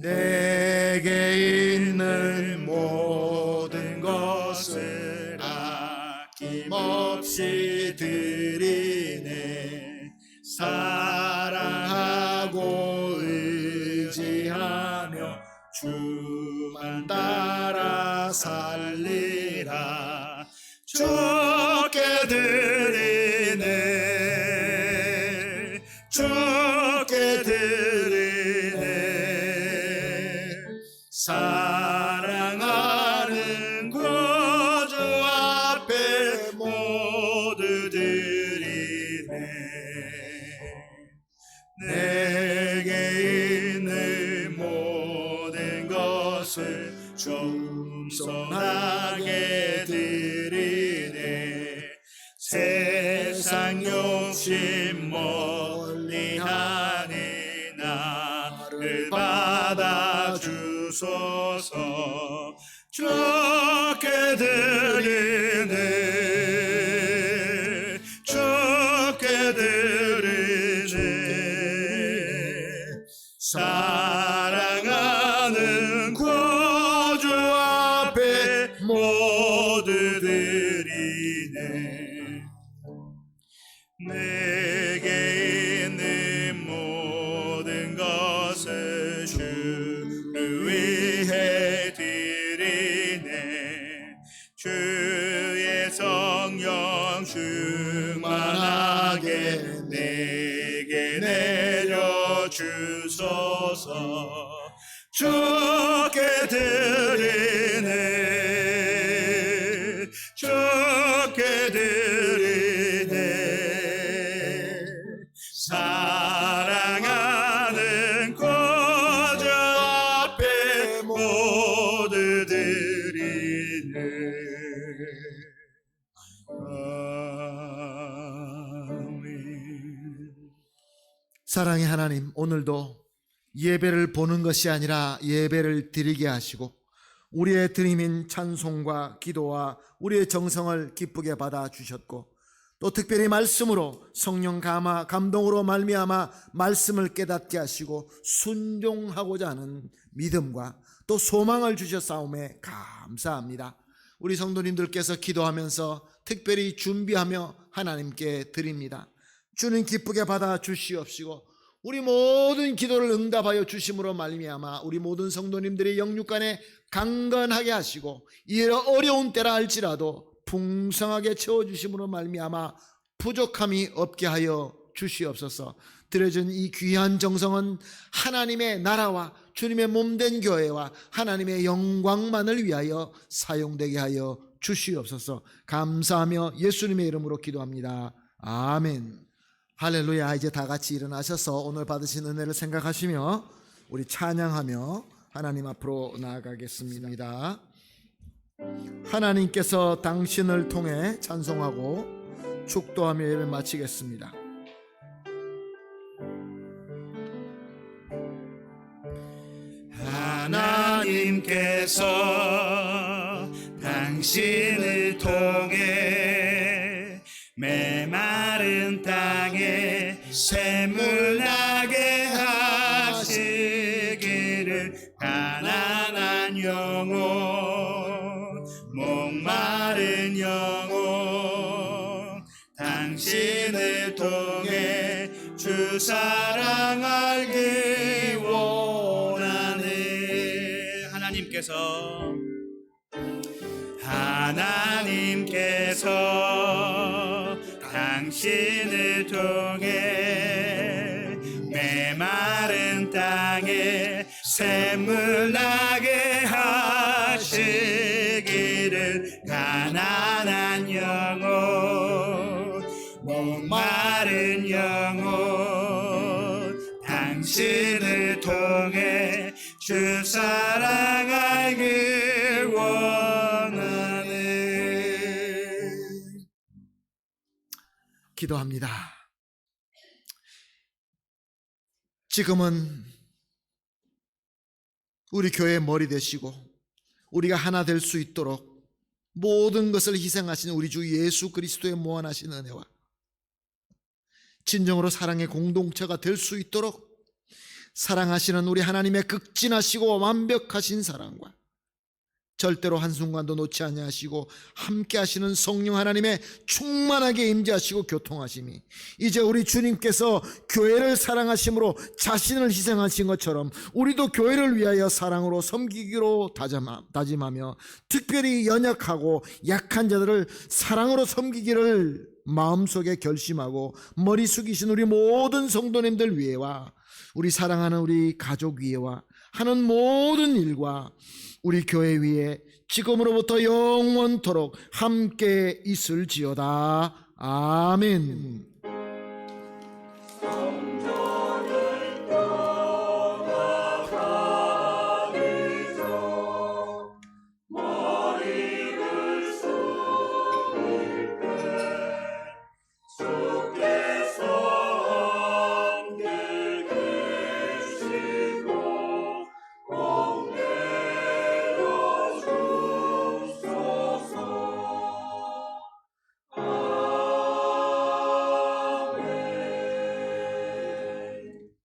내게 있는 모든 것을 아낌없이 드리네. 사랑하고 의지하며 주만 따라 살리라. 주께 드리네. 주께 드리네. 사랑하는 구주 앞에 모두 드리네. 내게 있는 모든 것을 겸손하게 드리네. 세상 욕심 멀리하니 나를 받아주소서. 주께 드리네. 주께 드리네. 사랑하는 구주 앞에 모두 드리네. 내게 있는 모든 것을 주를 위해 드리네. 주의 성령 충만하게 내게 내려주소서. 주께 드리네. 주께 드리네. 사랑하는 구주 앞에 모두 드리네. 아멘. 사랑의 하나님, 오늘도 예배를 보는 것이 아니라 예배를 드리게 하시고 우리의 드림인 찬송과 기도와 우리의 정성을 기쁘게 받아 주셨고, 또 특별히 말씀으로 성령 감동으로 말미암아 말씀을 깨닫게 하시고 순종하고자 하는 믿음과 또 소망을 주셨사오매 감사합니다. 우리 성도님들께서 기도하면서 특별히 준비하며 하나님께 드립니다. 주는 기쁘게 받아 주시옵시고 우리 모든 기도를 응답하여 주심으로 말미암아 우리 모든 성도님들의 영육간에 강건하게 하시고 이 어려운 때라 할지라도 풍성하게 채워주심으로 말미암아 부족함이 없게 하여 주시옵소서. 드려진 이 귀한 정성은 하나님의 나라와 주님의 몸된 교회와 하나님의 영광만을 위하여 사용되게 하여 주시옵소서. 감사하며 예수님의 이름으로 기도합니다. 아멘. 할렐루야. 이제 다 같이 일어나셔서 오늘 받으신 은혜를 생각하시며 우리 찬양하며 하나님 앞으로 나아가겠습니다. 하나님께서 당신을 통해 찬송하고 축도하며 예배 마치겠습니다. 하나님께서 당신을 통해 메마른 땅에 샘물 나게 하시기를, 가난한 영혼, 목마른 영혼, 당신을 통해 주 사랑 알기 원하네. 하나님께서 당신을 통해 메마른 땅에 샘물 나게 하시기를, 가난한 영혼, 목마른 영혼, 당신을 통해 주 사랑 알길 원하네. 기도합니다. 지금은 우리 교회의 머리 되시고 우리가 하나 될 수 있도록 모든 것을 희생하신 우리 주 예수 그리스도의 무한하신 은혜와 진정으로 사랑의 공동체가 될 수 있도록 사랑하시는 우리 하나님의 극진하시고 완벽하신 사랑과 절대로 한순간도 놓지 아니하시고 함께 하시는 성령 하나님의 충만하게 임재하시고 교통하심이 이제 우리 주님께서 교회를 사랑하심으로 자신을 희생하신 것처럼 우리도 교회를 위하여 사랑으로 섬기기로 다짐하며 특별히 연약하고 약한 자들을 사랑으로 섬기기를 마음속에 결심하고 머리 숙이신 우리 모든 성도님들 위에와 우리 사랑하는 우리 가족 위에와 하는 모든 일과 우리 교회 위에 지금으로부터 영원토록 함께 있을지어다. 아멘.